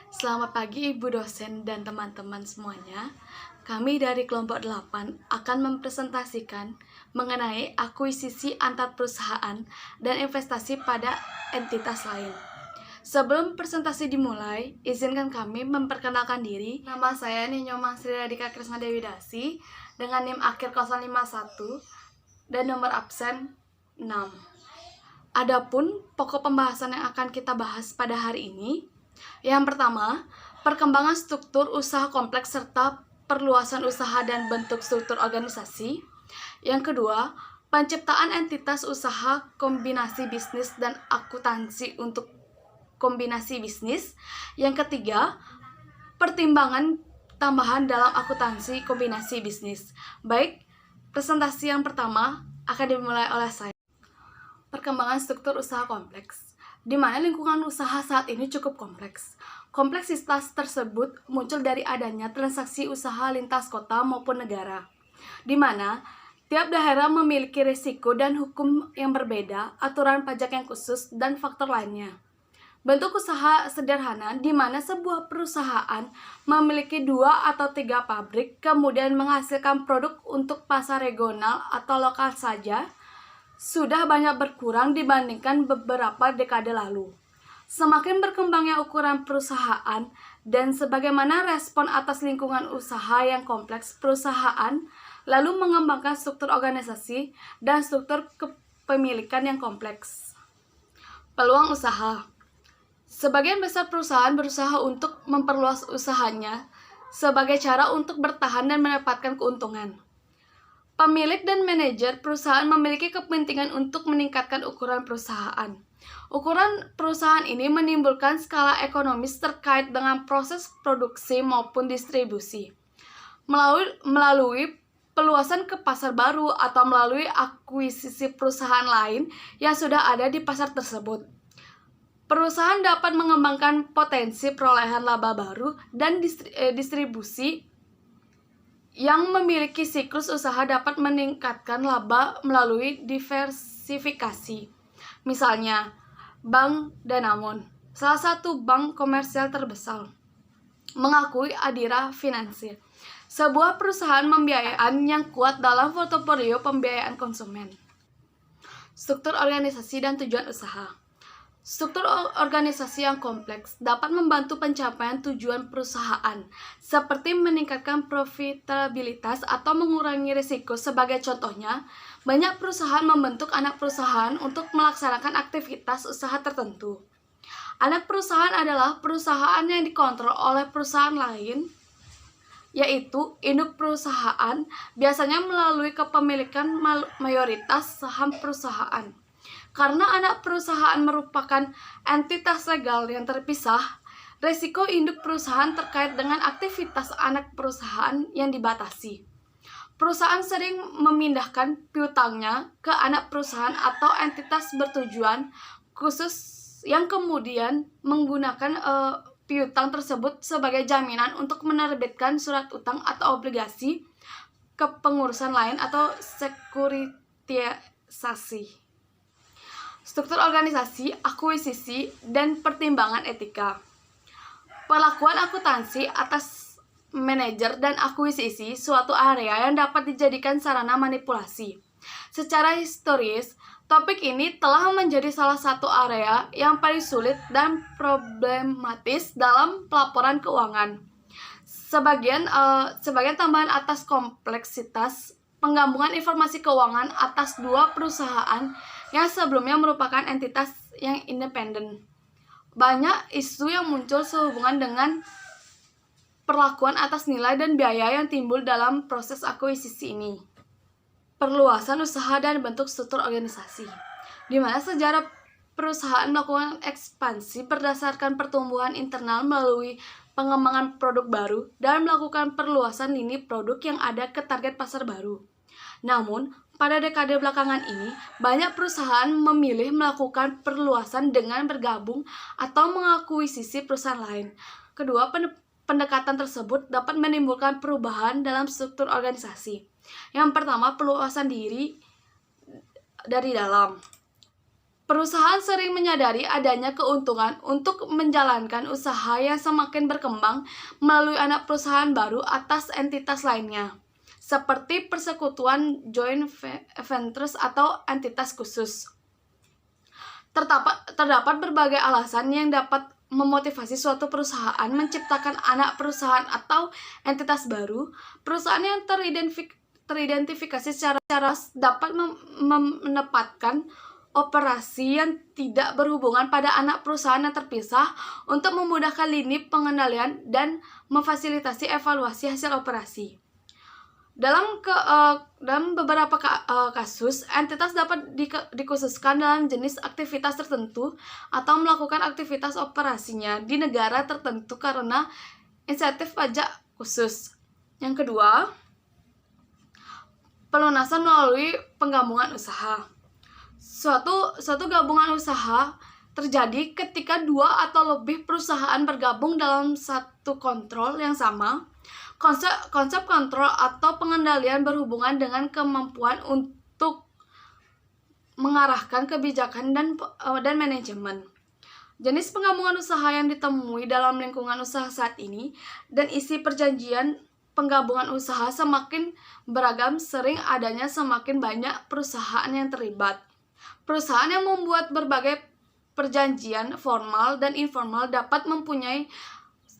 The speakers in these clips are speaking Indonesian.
Selamat pagi Ibu dosen dan teman-teman semuanya. Kami dari kelompok 8 akan mempresentasikan mengenai akuisisi antar perusahaan dan investasi pada entitas lain. Sebelum presentasi dimulai, izinkan kami memperkenalkan diri. Nama saya Ninyoman Sri Radika Krisna Dewi Dasi dengan NIM akhir 051 dan nomor absen 6. Adapun pokok pembahasan yang akan kita bahas pada hari ini, yang pertama, perkembangan struktur usaha kompleks serta perluasan usaha dan bentuk struktur organisasi. Yang kedua, penciptaan entitas usaha kombinasi bisnis dan akuntansi untuk kombinasi bisnis. Yang ketiga, pertimbangan tambahan dalam akuntansi kombinasi bisnis. Baik, presentasi yang pertama akan dimulai oleh saya. Perkembangan struktur usaha kompleks, di mana lingkungan usaha saat ini cukup kompleks. Kompleksitas tersebut muncul dari adanya transaksi usaha lintas kota maupun negara, di mana tiap daerah memiliki risiko dan hukum yang berbeda, aturan pajak yang khusus, dan faktor lainnya. Bentuk usaha sederhana di mana sebuah perusahaan memiliki 2 atau 3 pabrik, kemudian menghasilkan produk untuk pasar regional atau lokal saja, sudah banyak berkurang dibandingkan beberapa dekade lalu. Semakin berkembangnya ukuran perusahaan dan sebagaimana respon atas lingkungan usaha yang kompleks, perusahaan lalu mengembangkan struktur organisasi dan struktur kepemilikan yang kompleks. Peluang usaha. Sebagian besar perusahaan berusaha untuk memperluas usahanya sebagai cara untuk bertahan dan mendapatkan keuntungan. Pemilik dan manajer perusahaan memiliki kepentingan untuk meningkatkan ukuran perusahaan. Ukuran perusahaan ini menimbulkan skala ekonomis terkait dengan proses produksi maupun distribusi. Melalui peluasan ke pasar baru atau melalui akuisisi perusahaan lain yang sudah ada di pasar tersebut. Perusahaan dapat mengembangkan potensi perolehan laba baru dan distribusi yang memiliki siklus usaha dapat meningkatkan laba melalui diversifikasi. Misalnya, Bank Danamon, salah satu bank komersial terbesar, mengakui Adira Financial, sebuah perusahaan pembiayaan yang kuat dalam portofolio pembiayaan konsumen. Struktur organisasi dan tujuan usaha. Struktur organisasi yang kompleks dapat membantu pencapaian tujuan perusahaan, seperti meningkatkan profitabilitas atau mengurangi risiko. Sebagai contohnya, banyak perusahaan membentuk anak perusahaan untuk melaksanakan aktivitas usaha tertentu. Anak perusahaan adalah perusahaan yang dikontrol oleh perusahaan lain, yaitu induk perusahaan, biasanya melalui kepemilikan mayoritas saham perusahaan. Karena anak perusahaan merupakan entitas legal yang terpisah, risiko induk perusahaan terkait dengan aktivitas anak perusahaan yang dibatasi. Perusahaan sering memindahkan piutangnya ke anak perusahaan atau entitas bertujuan khusus yang kemudian menggunakan piutang tersebut sebagai jaminan untuk menerbitkan surat utang atau obligasi kepengurusan lain atau sekuritisasi. Struktur organisasi, akuisisi, dan pertimbangan etika. Perlakuan akuntansi atas manajer dan akuisisi suatu area yang dapat dijadikan sarana manipulasi. Secara historis, topik ini telah menjadi salah satu area yang paling sulit dan problematis dalam pelaporan keuangan. Sebagian tambahan atas kompleksitas penggabungan informasi keuangan atas 2 perusahaan yang sebelumnya merupakan entitas yang independen. Banyak isu yang muncul sehubungan dengan perlakuan atas nilai dan biaya yang timbul dalam proses akuisisi ini. Perluasan usaha dan bentuk struktur organisasi, di mana sejarah perusahaan melakukan ekspansi berdasarkan pertumbuhan internal melalui pengembangan produk baru dan melakukan perluasan lini produk yang ada ke target pasar baru. Namun, pada dekade belakangan ini, banyak perusahaan memilih melakukan perluasan dengan bergabung atau mengakuisisi perusahaan lain. Kedua, pendekatan tersebut dapat menimbulkan perubahan dalam struktur organisasi. Yang pertama, perluasan diri dari dalam. Perusahaan sering menyadari adanya keuntungan untuk menjalankan usaha yang semakin berkembang melalui anak perusahaan baru atas entitas lainnya, seperti persekutuan joint ventures atau entitas khusus. Terdapat berbagai alasan yang dapat memotivasi suatu perusahaan menciptakan anak perusahaan atau entitas baru. Perusahaan yang teridentifikasi secara dapat menempatkan operasi yang tidak berhubungan pada anak perusahaan yang terpisah untuk memudahkan lini pengendalian dan memfasilitasi evaluasi hasil operasi. Dalam beberapa kasus, entitas dapat dikhususkan dalam jenis aktivitas tertentu atau melakukan aktivitas operasinya di negara tertentu karena insentif pajak khusus. Yang kedua, pelunasan melalui penggabungan usaha. Suatu gabungan usaha terjadi ketika dua atau lebih perusahaan bergabung dalam satu kontrol yang sama. Konsep kontrol atau pengendalian berhubungan dengan kemampuan untuk mengarahkan kebijakan dan manajemen. Jenis penggabungan usaha yang ditemui dalam lingkungan usaha saat ini dan isi perjanjian penggabungan usaha semakin beragam, sering adanya semakin banyak perusahaan yang terlibat. Perusahaan yang membuat berbagai perjanjian formal dan informal dapat mempunyai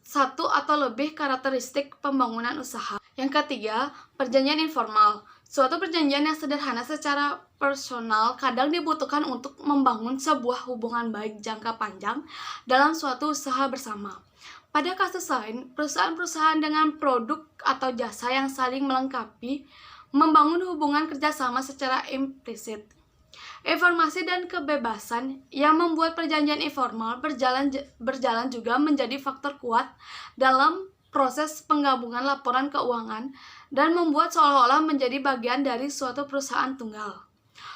satu atau lebih karakteristik pembangunan usaha. Yang ketiga, perjanjian informal. Suatu perjanjian yang sederhana secara personal kadang dibutuhkan untuk membangun sebuah hubungan baik jangka panjang dalam suatu usaha bersama. Pada kasus lain, perusahaan-perusahaan dengan produk atau jasa yang saling melengkapi membangun hubungan kerjasama secara implisit. Informasi dan kebebasan yang membuat perjanjian informal berjalan juga menjadi faktor kuat dalam proses penggabungan laporan keuangan dan membuat seolah-olah menjadi bagian dari suatu perusahaan tunggal.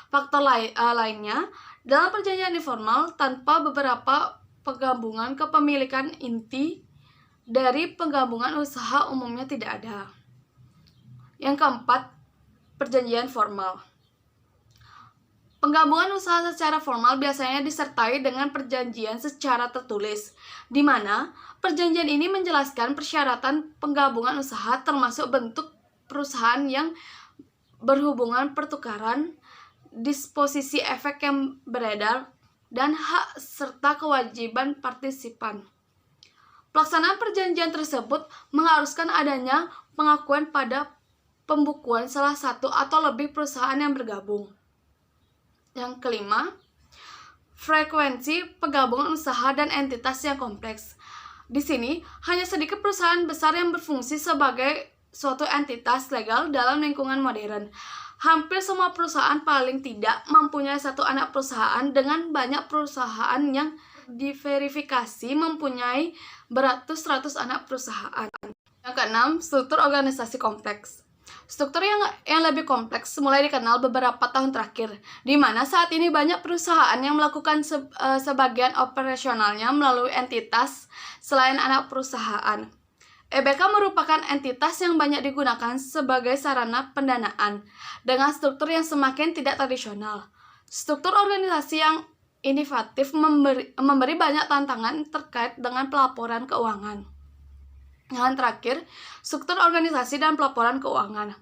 Faktor lainnya, dalam perjanjian informal tanpa beberapa penggabungan kepemilikan inti dari penggabungan usaha umumnya tidak ada. Yang keempat, perjanjian formal. Penggabungan usaha secara formal biasanya disertai dengan perjanjian secara tertulis, di mana perjanjian ini menjelaskan persyaratan penggabungan usaha termasuk bentuk perusahaan yang berhubungan pertukaran, disposisi efek yang beredar, dan hak serta kewajiban partisipan. Pelaksanaan perjanjian tersebut mengharuskan adanya pengakuan pada pembukuan salah satu atau lebih perusahaan yang bergabung. Yang kelima, frekuensi penggabungan usaha dan entitas yang kompleks. Di sini, hanya sedikit perusahaan besar yang berfungsi sebagai suatu entitas legal dalam lingkungan modern. Hampir semua perusahaan paling tidak mempunyai satu anak perusahaan, dengan banyak perusahaan yang diverifikasi mempunyai beratus-ratus anak perusahaan. Yang keenam, struktur organisasi kompleks. Struktur yang lebih kompleks mulai dikenal beberapa tahun terakhir, di mana saat ini banyak perusahaan yang melakukan sebagian operasionalnya melalui entitas selain anak perusahaan. EBK merupakan entitas yang banyak digunakan sebagai sarana pendanaan, dengan struktur yang semakin tidak tradisional. Struktur organisasi yang inovatif memberi banyak tantangan terkait dengan pelaporan keuangan. Yang terakhir, struktur organisasi dan pelaporan keuangan.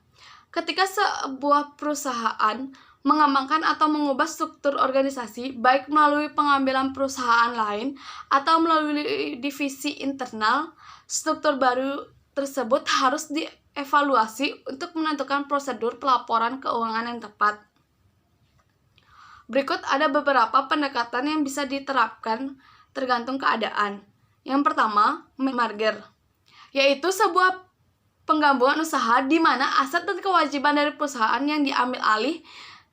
Ketika sebuah perusahaan mengembangkan atau mengubah struktur organisasi, baik melalui pengambilan perusahaan lain atau melalui divisi internal, struktur baru tersebut harus dievaluasi untuk menentukan prosedur pelaporan keuangan yang tepat. Berikut ada beberapa pendekatan yang bisa diterapkan tergantung keadaan. Yang pertama, merger, yaitu sebuah penggabungan usaha di mana aset dan kewajiban dari perusahaan yang diambil alih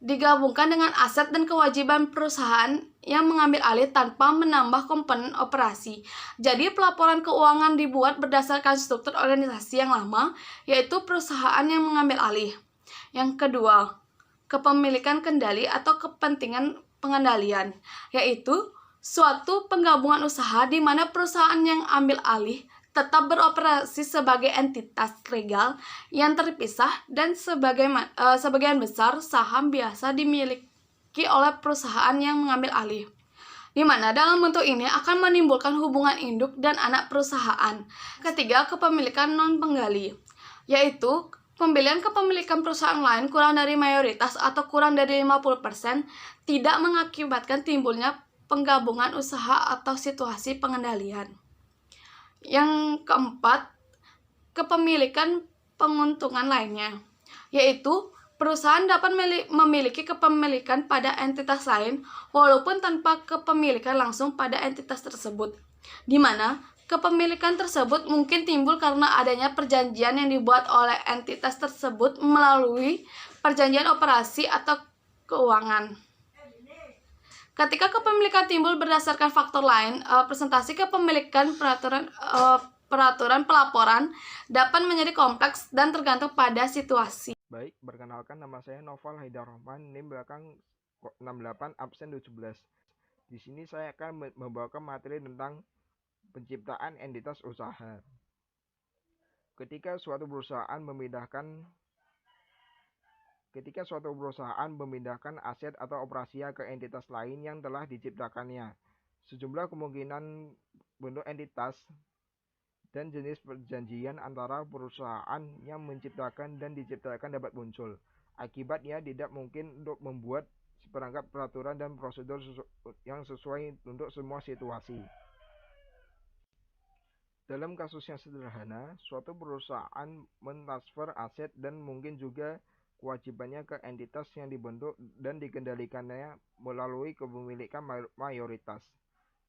digabungkan dengan aset dan kewajiban perusahaan yang mengambil alih tanpa menambah komponen operasi. Jadi pelaporan keuangan dibuat berdasarkan struktur organisasi yang lama, yaitu perusahaan yang mengambil alih. Yang kedua, kepemilikan kendali atau kepentingan pengendalian, yaitu suatu penggabungan usaha di mana perusahaan yang ambil alih tetap beroperasi sebagai entitas legal yang terpisah dan sebagian besar saham biasa dimiliki dimiliki oleh perusahaan yang mengambil alih, di mana dalam bentuk ini akan menimbulkan hubungan induk dan anak perusahaan. Ketiga, kepemilikan non-penggali, yaitu pembelian kepemilikan perusahaan lain kurang dari mayoritas atau kurang dari 50% tidak mengakibatkan timbulnya penggabungan usaha atau situasi pengendalian. Yang keempat, kepemilikan penguntungan lainnya, yaitu perusahaan dapat memiliki kepemilikan pada entitas lain walaupun tanpa kepemilikan langsung pada entitas tersebut, di mana kepemilikan tersebut mungkin timbul karena adanya perjanjian yang dibuat oleh entitas tersebut melalui perjanjian operasi atau keuangan. Ketika kepemilikan timbul berdasarkan faktor lain, presentasi kepemilikan peraturan pelaporan dapat menjadi kompleks dan tergantung pada situasi. Baik, perkenalkan nama saya Noval Haidar Rahman, NIM belakang 68 absen 17. Di sini saya akan membawakan materi tentang penciptaan entitas usaha. Ketika suatu perusahaan memindahkan aset atau operasinya ke entitas lain yang telah diciptakannya, sejumlah kemungkinan bentuk entitas dan jenis perjanjian antara perusahaan yang menciptakan dan diciptakan dapat muncul. Akibatnya tidak mungkin untuk membuat seperangkat peraturan dan prosedur yang sesuai untuk semua situasi. Dalam kasus yang sederhana, suatu perusahaan mentransfer aset dan mungkin juga kewajibannya ke entitas yang dibentuk dan dikendalikannya melalui kepemilikan mayoritas.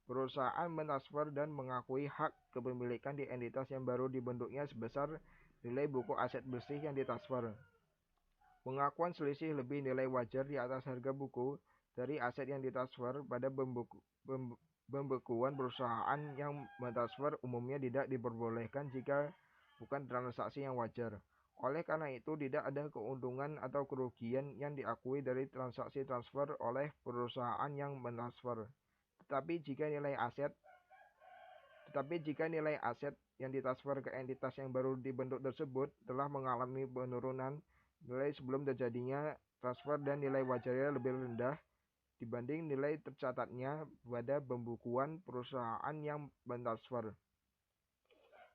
Perusahaan mentransfer dan mengakui hak kepemilikan di entitas yang baru dibentuknya sebesar nilai buku aset bersih yang ditransfer. Pengakuan selisih lebih nilai wajar di atas harga buku dari aset yang ditransfer pada pembekuan perusahaan yang mentransfer umumnya tidak diperbolehkan jika bukan transaksi yang wajar. Oleh karena itu, tidak ada keuntungan atau kerugian yang diakui dari transaksi transfer oleh perusahaan yang mentransfer. Tetapi jika nilai aset yang ditransfer ke entitas yang baru dibentuk tersebut telah mengalami penurunan nilai sebelum terjadinya transfer dan nilai wajarnya lebih rendah dibanding nilai tercatatnya pada pembukuan perusahaan yang mentransfer.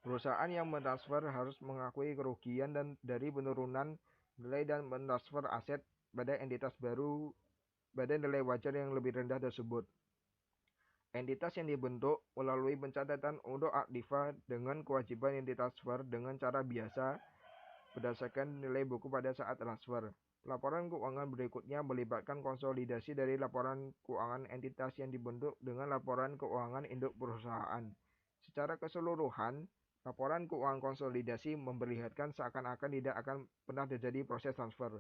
Perusahaan yang mentransfer harus mengakui kerugian dari penurunan nilai dan mentransfer aset pada entitas baru pada nilai wajar yang lebih rendah tersebut. Entitas yang dibentuk melalui pencatatan untuk aktiva dengan kewajiban yang ditransfer dengan cara biasa berdasarkan nilai buku pada saat transfer. Laporan keuangan berikutnya melibatkan konsolidasi dari laporan keuangan entitas yang dibentuk dengan laporan keuangan induk perusahaan. Secara keseluruhan, laporan keuangan konsolidasi memperlihatkan seakan-akan tidak akan pernah terjadi proses transfer.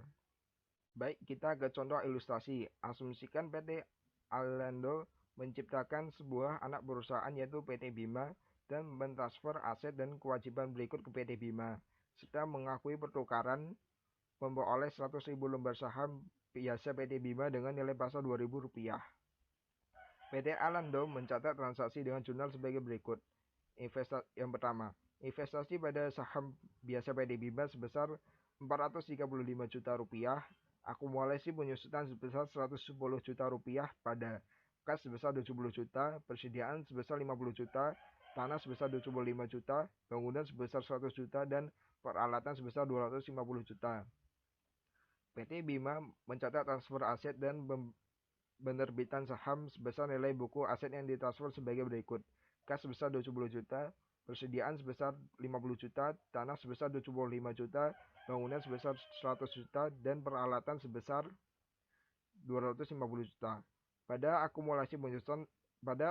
Baik, kita ke contoh ilustrasi. Asumsikan PT Alando menciptakan sebuah anak perusahaan yaitu PT Bima dan mentransfer aset dan kewajiban berikut ke PT Bima, serta mengakui pertukaran memperoleh 100.000 lembar saham biasa PT Bima dengan nilai pasar Rp2.000. PT Alando mencatat transaksi dengan jurnal sebagai berikut. Yang pertama, investasi pada saham biasa PT Bima sebesar Rp435 juta, akumulasi penyusutan sebesar Rp110 juta pada kas sebesar 70 juta, persediaan sebesar 50 juta, tanah sebesar 25 juta, bangunan sebesar 100 juta, dan peralatan sebesar 250 juta. PT Bima mencatat transfer aset dan penerbitan saham sebesar nilai buku aset yang ditransfer sebagai berikut. Kas sebesar 70 juta, persediaan sebesar 50 juta, tanah sebesar 25 juta, bangunan sebesar 100 juta, dan peralatan sebesar 250 juta. Pada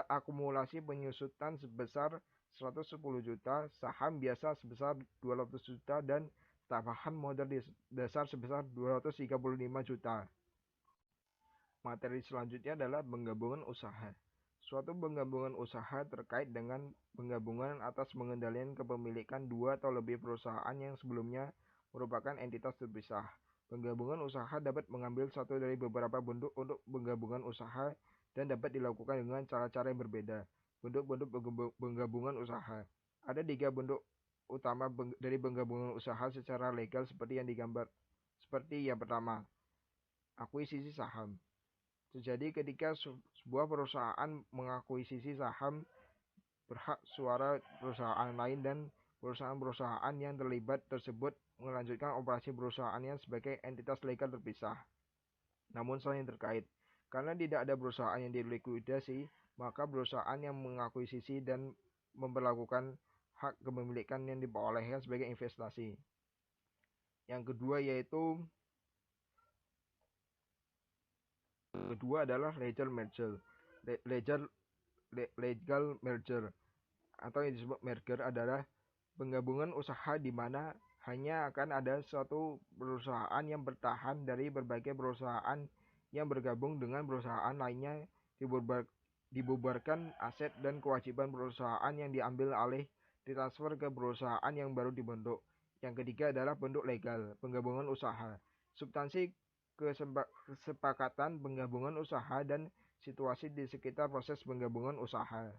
akumulasi penyusutan sebesar 110 juta, saham biasa sebesar 200 juta, dan tambahan modal dasar sebesar 235 juta. Materi selanjutnya adalah penggabungan usaha. Suatu penggabungan usaha terkait dengan penggabungan atas pengendalian kepemilikan dua atau lebih perusahaan yang sebelumnya merupakan entitas terpisah. Penggabungan usaha dapat mengambil satu dari beberapa bentuk untuk penggabungan usaha dan dapat dilakukan dengan cara-cara yang berbeda. Bentuk-bentuk penggabungan usaha. Ada 3 bentuk utama dari penggabungan usaha secara legal seperti yang digambar. Seperti yang pertama, akuisisi saham. terjadi ketika sebuah perusahaan mengakuisisi saham berhak suara perusahaan lain dan perusahaan-perusahaan yang terlibat tersebut melanjutkan operasi perusahaannya sebagai entitas legal terpisah, namun saling terkait. Karena tidak ada perusahaan yang dilikuidasi, maka perusahaan yang mengakuisisi dan memperlakukan hak kepemilikan yang diperolehkan sebagai investasi. Yang kedua adalah legal merger. Legal merger atau yang disebut merger adalah penggabungan usaha di mana hanya akan ada suatu perusahaan yang bertahan dari berbagai perusahaan yang bergabung dengan perusahaan lainnya, dibubarkan aset dan kewajiban perusahaan yang diambil alih ditransfer ke perusahaan yang baru dibentuk. Yang ketiga adalah bentuk legal, penggabungan usaha. Substansi kesepakatan penggabungan usaha dan situasi di sekitar proses penggabungan usaha.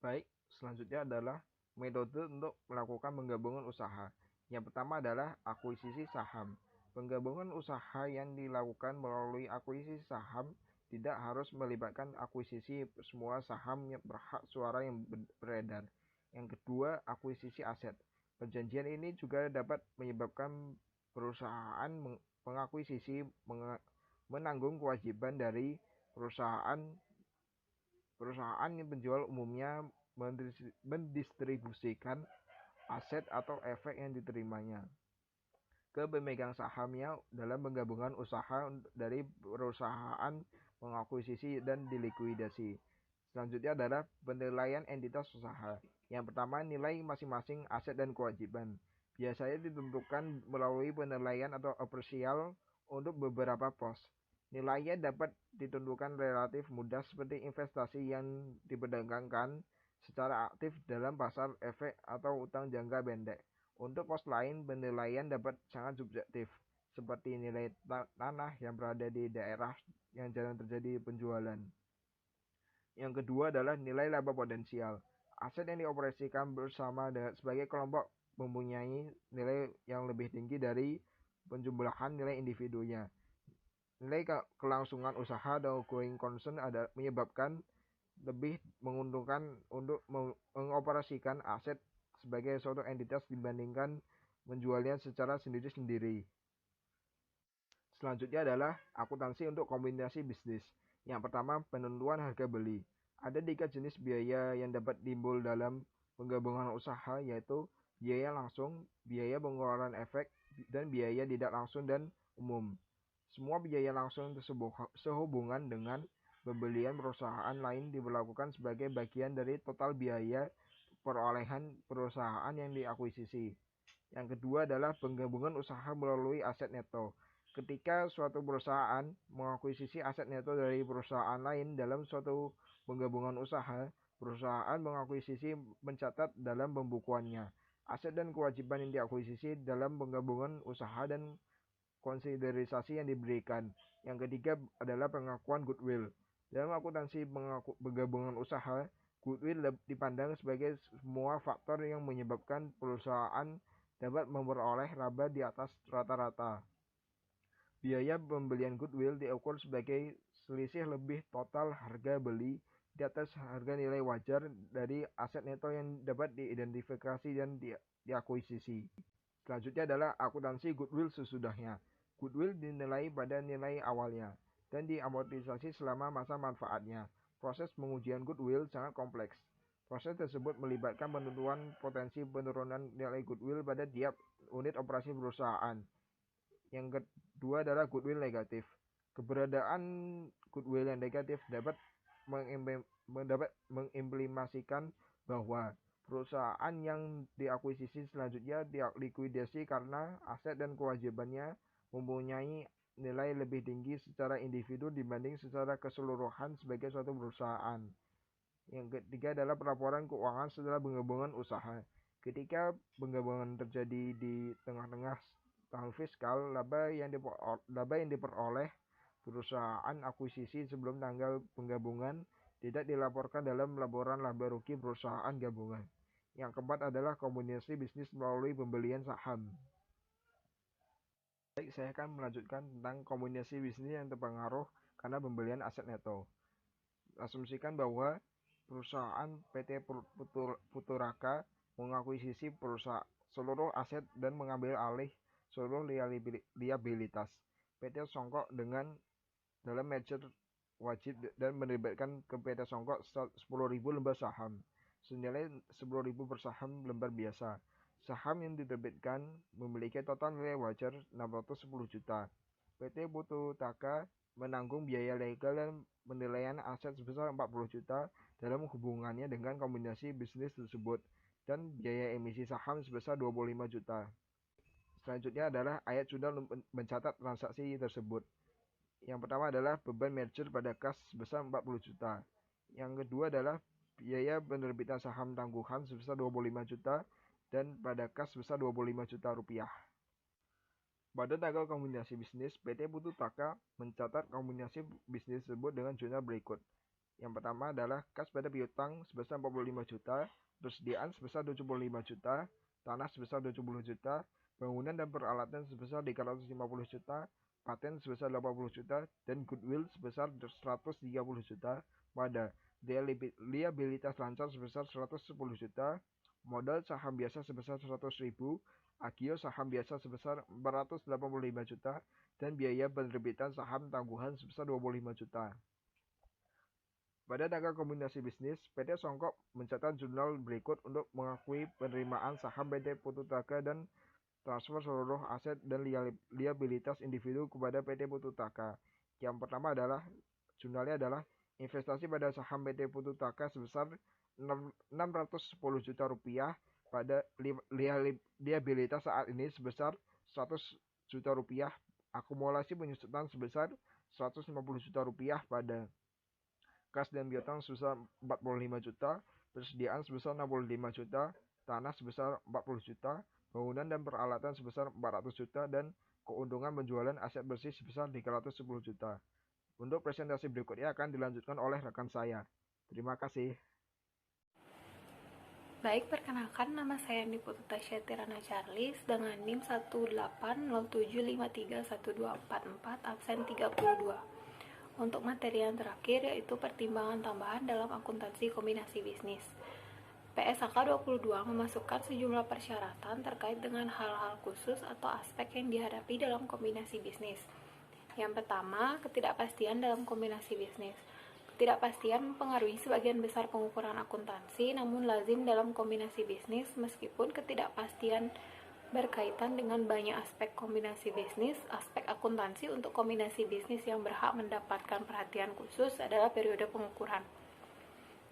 Baik, selanjutnya adalah metode untuk melakukan penggabungan usaha. Yang pertama adalah akuisisi saham. Penggabungan usaha yang dilakukan melalui akuisisi saham tidak harus melibatkan akuisisi semua saham yang berhak suara yang beredar. Yang kedua, akuisisi aset. Perjanjian ini juga dapat menyebabkan perusahaan pengakuisisi menanggung kewajiban dari perusahaan yang penjual umumnya mendistribusikan aset atau efek yang diterimanya ke pemegang sahamnya dalam penggabungan usaha dari perusahaan mengakuisisi dan dilikuidasi. Selanjutnya adalah penilaian entitas usaha. Yang pertama, nilai masing-masing aset dan kewajiban. Biasanya ditentukan melalui penilaian atau apresial untuk beberapa pos. Nilainya dapat ditentukan relatif mudah seperti investasi yang diperdagangkan secara aktif dalam pasar efek atau utang jangka pendek. Untuk pos lain, penilaian dapat sangat subjektif, seperti nilai tanah yang berada di daerah yang jarang terjadi penjualan. Yang kedua adalah nilai laba potensial. Aset yang dioperasikan bersama sebagai kelompok mempunyai nilai yang lebih tinggi dari penjumlahan nilai individunya. Nilai kelangsungan usaha atau going concern menyebabkan lebih menguntungkan untuk mengoperasikan aset sebagai suatu entitas dibandingkan menjualnya secara sendiri-sendiri. Selanjutnya adalah akuntansi untuk kombinasi bisnis. Yang pertama, penentuan harga beli. Ada 3 jenis biaya yang dapat timbul dalam penggabungan usaha, yaitu biaya langsung, biaya pengeluaran efek, dan biaya tidak langsung dan umum. Semua biaya langsung sehubungan dengan pembelian perusahaan lain diberlakukan sebagai bagian dari total biaya perolehan perusahaan yang diakuisisi. Yang kedua adalah penggabungan usaha melalui aset neto. Ketika suatu perusahaan mengakuisisi aset neto dari perusahaan lain dalam suatu penggabungan usaha, perusahaan mengakuisisi mencatat dalam pembukuannya aset dan kewajiban yang diakuisisi dalam penggabungan usaha dan konsiderisasi yang diberikan. Yang ketiga adalah pengakuan goodwill. Dalam akuntansi penggabungan usaha, goodwill dipandang sebagai semua faktor yang menyebabkan perusahaan dapat memperoleh laba di atas rata-rata. Biaya pembelian goodwill diukur sebagai selisih lebih total harga beli di atas harga nilai wajar dari aset neto yang dapat diidentifikasi dan diakuisisi. Selanjutnya adalah akuntansi goodwill sesudahnya. Goodwill dinilai pada nilai awalnya dan diamortisasi selama masa manfaatnya. Proses pengujian goodwill sangat kompleks. Proses tersebut melibatkan penentuan potensi penurunan nilai goodwill pada tiap unit operasi perusahaan. Yang kedua adalah goodwill negatif. Keberadaan goodwill yang negatif dapat mengimplikasikan bahwa perusahaan yang diakuisisi selanjutnya dilikuidasi karena aset dan kewajibannya mempunyai nilai lebih tinggi secara individu dibanding secara keseluruhan sebagai suatu perusahaan. Yang ketiga adalah pelaporan keuangan setelah penggabungan usaha. Ketika penggabungan terjadi di tengah-tengah tahun fiskal, laba yang diperoleh perusahaan akuisisi sebelum tanggal penggabungan tidak dilaporkan dalam laporan laba rugi perusahaan gabungan. Yang keempat adalah kombinasi bisnis melalui pembelian saham. Baik, saya akan melanjutkan tentang kombinasi bisnis yang terpengaruh karena pembelian aset neto. Asumsikan bahwa perusahaan PT Futuraka mengakuisisi seluruh aset dan mengambil alih seluruh liabilitas PT Songkok dalam merger wajib dan menerbitkan ke PT Songkok 10.000 lembar saham senilai 10.000 per saham lembar biasa. Saham yang diterbitkan memiliki total nilai wajar 610 juta. PT Pututaka menanggung biaya legal dan penilaian aset sebesar 40 juta dalam hubungannya dengan kombinasi bisnis tersebut dan biaya emisi saham sebesar 25 juta. Selanjutnya adalah ayat sudah mencatat transaksi tersebut. Yang pertama adalah beban merger pada kas sebesar 40 juta. Yang kedua adalah biaya penerbitan saham tangguhan sebesar 25 juta dan pada kas sebesar 25 juta rupiah. Pada tanggal kombinasi bisnis, PT Pututaka mencatat kombinasi bisnis tersebut dengan jurnal berikut. Yang pertama adalah kas pada piutang sebesar 45 juta, persediaan sebesar 75 juta, tanah sebesar 70 juta, bangunan dan peralatan sebesar 350 juta, paten sebesar 80 juta, dan goodwill sebesar 130 juta, pada liabilitas lancar sebesar 110 juta, modal saham biasa sebesar 100.000, agio saham biasa sebesar 485 juta, dan biaya penerbitan saham tangguhan sebesar 25 juta. Pada tanggal kombinasi bisnis, PT Songkok mencatat jurnal berikut untuk mengakui penerimaan saham PT Pututaka dan transfer seluruh aset dan liabilitas individu kepada PT Pututaka. Yang pertama adalah jurnalnya adalah investasi pada saham PT Pututaka sebesar 610 juta rupiah, pada liabilitas saat ini sebesar 100 juta rupiah, akumulasi penyusutan sebesar 150 juta rupiah, pada kas dan piutang sebesar 45 juta, persediaan sebesar 65 juta, tanah sebesar 40 juta, bangunan dan peralatan sebesar 400 juta, dan keuntungan penjualan aset bersih sebesar 310 juta. Untuk presentasi berikutnya akan dilanjutkan oleh rekan saya. Terima kasih. Baik, perkenalkan, nama saya Andi Pututasya Tirana Charles dengan NIM 18075312444 absen 32. Untuk materi yang terakhir yaitu pertimbangan tambahan dalam akuntansi kombinasi bisnis. PSAK 22 memasukkan sejumlah persyaratan terkait dengan hal-hal khusus atau aspek yang dihadapi dalam kombinasi bisnis. Yang pertama, ketidakpastian dalam kombinasi bisnis. Ketidakpastian mempengaruhi sebagian besar pengukuran akuntansi, namun lazim dalam kombinasi bisnis meskipun ketidakpastian berkaitan dengan banyak aspek kombinasi bisnis. Aspek akuntansi untuk kombinasi bisnis yang berhak mendapatkan perhatian khusus adalah periode pengukuran.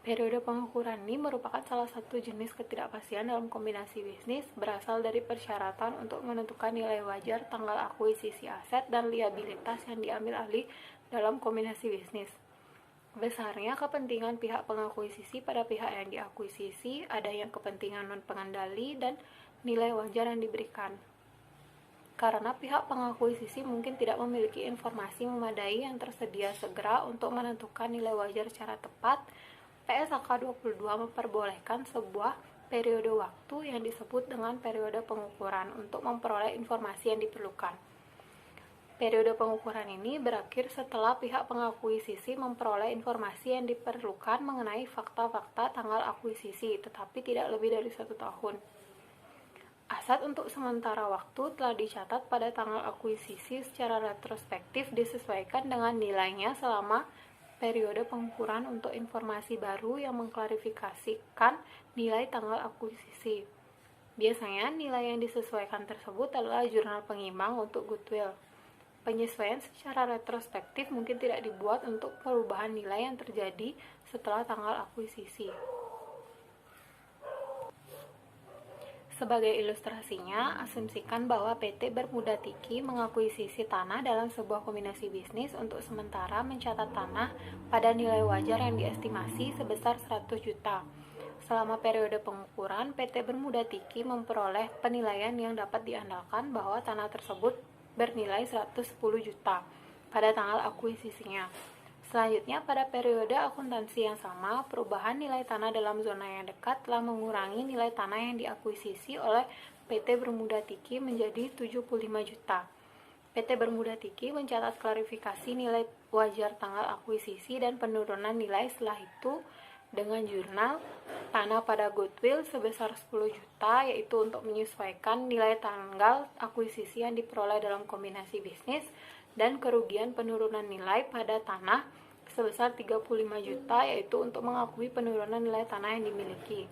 Periode pengukuran ini merupakan salah satu jenis ketidakpastian dalam kombinasi bisnis, berasal dari persyaratan untuk menentukan nilai wajar tanggal akuisisi aset dan liabilitas yang diambil alih dalam kombinasi bisnis. Besarnya kepentingan pihak pengakuisisi pada pihak yang diakuisisi, adanya kepentingan non-pengendali, dan nilai wajar yang diberikan. Karena pihak pengakuisisi mungkin tidak memiliki informasi memadai yang tersedia segera untuk menentukan nilai wajar secara tepat, PSAK 22 memperbolehkan sebuah periode waktu yang disebut dengan periode pengukuran untuk memperoleh informasi yang diperlukan. Periode pengukuran ini berakhir setelah pihak pengakuisisi memperoleh informasi yang diperlukan mengenai fakta-fakta tanggal akuisisi, tetapi tidak lebih dari 1 tahun. Aset untuk sementara waktu telah dicatat pada tanggal akuisisi secara retrospektif disesuaikan dengan nilainya selama periode pengukuran untuk informasi baru yang mengklarifikasikan nilai tanggal akuisisi. Biasanya nilai yang disesuaikan tersebut adalah jurnal pengimbang untuk goodwill. Penyesuaian secara retrospektif mungkin tidak dibuat untuk perubahan nilai yang terjadi setelah tanggal akuisisi. Sebagai ilustrasinya, asumsikan bahwa PT Bermuda Tiki mengakuisisi tanah dalam sebuah kombinasi bisnis untuk sementara mencatat tanah pada nilai wajar yang diestimasi sebesar 100 juta. Selama periode pengukuran, PT Bermuda Tiki memperoleh penilaian yang dapat diandalkan bahwa tanah tersebut bernilai 110 juta pada tanggal akuisisinya. Selanjutnya, pada periode akuntansi yang sama, perubahan nilai tanah dalam zona yang dekat telah mengurangi nilai tanah yang diakuisisi oleh PT Bermuda Tiki menjadi 75 juta. PT Bermuda Tiki mencatat klarifikasi nilai wajar tanggal akuisisi dan penurunan nilai setelah itu dengan jurnal tanah pada goodwill sebesar 10 juta, yaitu untuk menyesuaikan nilai tanggal akuisisi yang diperoleh dalam kombinasi bisnis, dan kerugian penurunan nilai pada tanah sebesar 35 juta, yaitu untuk mengakui penurunan nilai tanah yang dimiliki.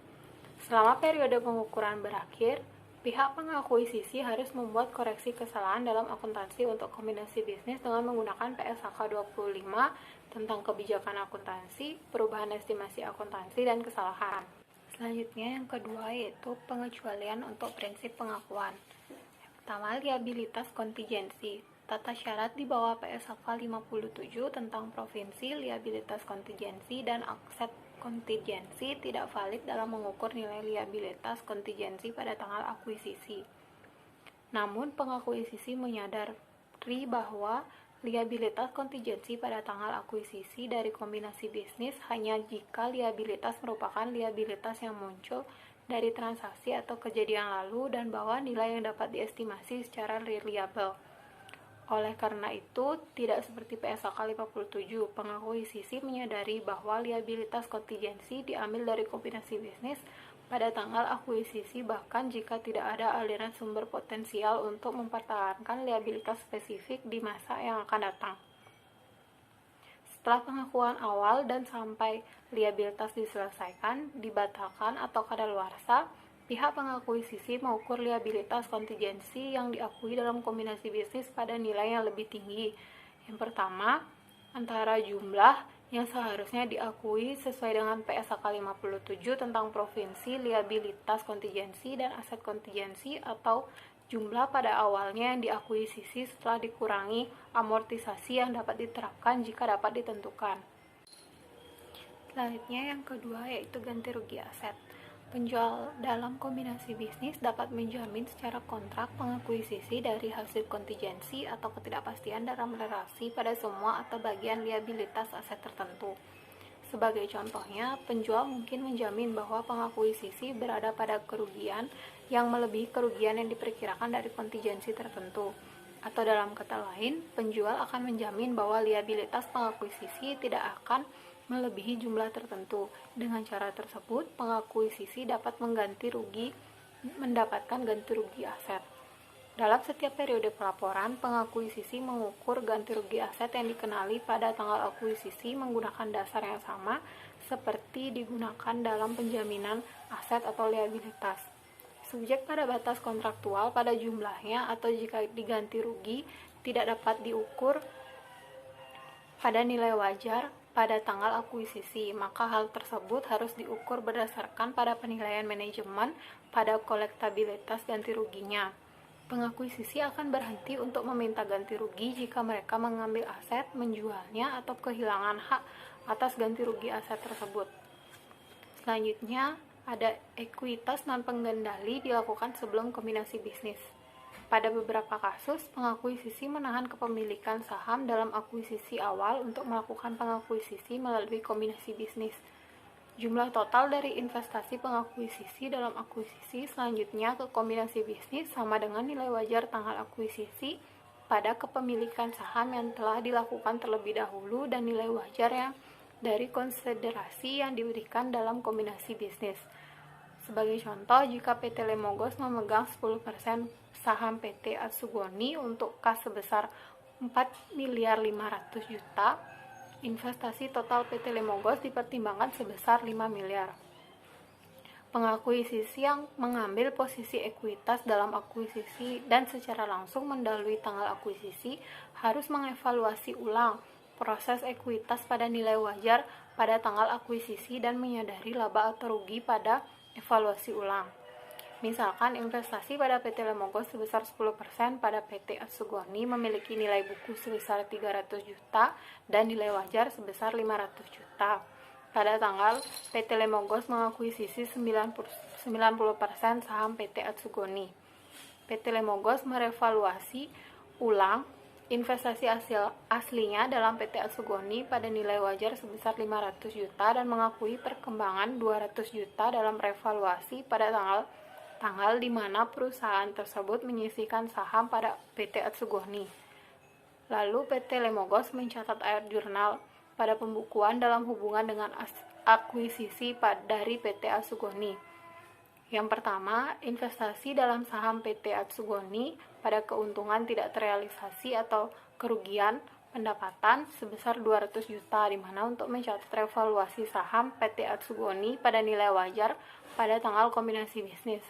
Selama periode pengukuran berakhir, pihak pengakuisisi harus membuat koreksi kesalahan dalam akuntansi untuk kombinasi bisnis dengan menggunakan PSAK 25 tentang kebijakan akuntansi, perubahan estimasi akuntansi, dan kesalahan. Selanjutnya yang kedua yaitu pengecualian untuk prinsip pengakuan. Yang pertama, liabilitas kontingensi. Tata syarat di bawah PSAK 57 tentang provinsi, liabilitas kontingensi, dan aset kontingensi tidak valid dalam mengukur nilai liabilitas kontingensi pada tanggal akuisisi. Namun, pengakuisisi menyadari bahwa liabilitas kontingensi pada tanggal akuisisi dari kombinasi bisnis hanya jika liabilitas merupakan liabilitas yang muncul dari transaksi atau kejadian lalu dan bahwa nilai yang dapat diestimasi secara reliable. Oleh karena itu, tidak seperti PSAK 57, pengakuisisi menyadari bahwa liabilitas kontingensi diambil dari kombinasi bisnis pada tanggal akuisisi bahkan jika tidak ada aliran sumber potensial untuk mempertahankan liabilitas spesifik di masa yang akan datang. Setelah pengakuan awal dan sampai liabilitas diselesaikan, dibatalkan, atau kadaluarsa, pihak pengakuisisi mengukur liabilitas kontingensi yang diakui dalam kombinasi bisnis pada nilai yang lebih tinggi. Yang pertama, antara jumlah yang seharusnya diakui sesuai dengan PSAK 57 tentang provinsi, liabilitas kontingensi, dan aset kontingensi, atau jumlah pada awalnya yang diakuisisi setelah dikurangi amortisasi yang dapat diterapkan jika dapat ditentukan. Selanjutnya yang kedua yaitu ganti rugi aset. Penjual dalam kombinasi bisnis dapat menjamin secara kontrak pengakuisisi dari hasil kontingensi atau ketidakpastian dalam relasi pada semua atau bagian liabilitas aset tertentu. Sebagai contohnya, penjual mungkin menjamin bahwa pengakuisisi berada pada kerugian yang melebihi kerugian yang diperkirakan dari kontingensi tertentu. Atau dalam kata lain, penjual akan menjamin bahwa liabilitas pengakuisisi tidak akan melebihi jumlah tertentu. Dengan cara tersebut, pengakuisisi dapat mendapatkan ganti rugi aset. Dalam setiap periode pelaporan, pengakuisisi mengukur ganti rugi aset yang dikenali pada tanggal akuisisi menggunakan dasar yang sama seperti digunakan dalam penjaminan aset atau liabilitas. Subjek pada batas kontraktual pada jumlahnya atau jika diganti rugi tidak dapat diukur pada nilai wajar pada tanggal akuisisi, maka hal tersebut harus diukur berdasarkan pada penilaian manajemen pada kolektabilitas ganti ruginya. Pengakuisisi akan berhenti untuk meminta ganti rugi jika mereka mengambil aset, menjualnya, atau kehilangan hak atas ganti rugi aset tersebut. Selanjutnya, ada ekuitas non-pengendali dilakukan sebelum kombinasi bisnis. Pada beberapa kasus, pengakuisisi menahan kepemilikan saham dalam akuisisi awal untuk melakukan pengakuisisi melalui kombinasi bisnis. Jumlah total dari investasi pengakuisisi dalam akuisisi selanjutnya ke kombinasi bisnis sama dengan nilai wajar tanggal akuisisi pada kepemilikan saham yang telah dilakukan terlebih dahulu dan nilai wajar yang dari konsiderasi yang diberikan dalam kombinasi bisnis. Sebagai contoh, jika PT Lemogos memegang 10% saham PT Atsugoni untuk kas sebesar 4.500.000.000, investasi total PT Lemogos dipertimbangkan sebesar 5 miliar. Pengakuisisi yang mengambil posisi ekuitas dalam akuisisi dan secara langsung mendahului tanggal akuisisi harus mengevaluasi ulang proses ekuitas pada nilai wajar pada tanggal akuisisi dan menyadari laba atau rugi pada evaluasi ulang. Misalkan investasi pada PT Lemogos sebesar 10% pada PT Atsugoni memiliki nilai buku sebesar 300 juta dan nilai wajar sebesar 500 juta. Pada tanggal PT Lemogos mengakuisisi 90% saham PT Atsugoni. PT Lemogos merevaluasi ulang investasi aslinya dalam PT Atsugoni pada nilai wajar sebesar 500 juta dan mengakui perkembangan 200 juta dalam revaluasi pada tanggal di mana perusahaan tersebut menyisihkan saham pada PT Atsugoni. Lalu PT Lemogos mencatat air jurnal pada pembukuan dalam hubungan dengan akuisisi dari PT Atsugoni. Yang pertama, investasi dalam saham PT Atsugoni pada keuntungan tidak terrealisasi atau kerugian pendapatan sebesar 200 juta, di mana untuk mencatat revaluasi saham PT Atsugoni pada nilai wajar pada tanggal kombinasi bisnis.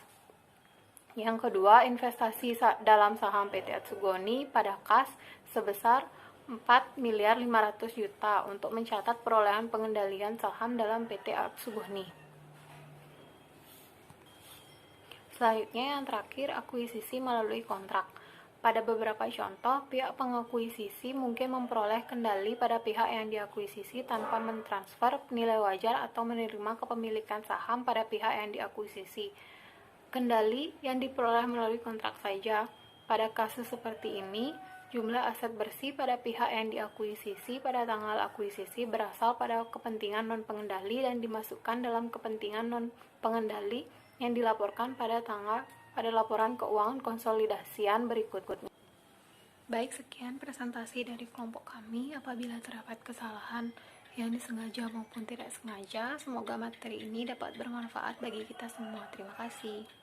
Yang kedua, investasi dalam saham PT Atsugoni pada kas sebesar 4.500.000.000 untuk mencatat perolehan pengendalian saham dalam PT Atsugoni. Selanjutnya yang terakhir, akuisisi melalui kontrak. Pada beberapa contoh, pihak pengakuisisi mungkin memperoleh kendali pada pihak yang diakuisisi tanpa mentransfer nilai wajar atau menerima kepemilikan saham pada pihak yang diakuisisi. Kendali yang diperoleh melalui kontrak saja. Pada kasus seperti ini, jumlah aset bersih pada pihak yang diakuisisi pada tanggal akuisisi berasal pada kepentingan non-pengendali dan dimasukkan dalam kepentingan non-pengendali yang dilaporkan pada laporan keuangan konsolidasian berikutnya. Baik, sekian presentasi dari kelompok kami. Apabila terdapat kesalahan yang disengaja maupun tidak sengaja, semoga materi ini dapat bermanfaat bagi kita semua. Terima kasih.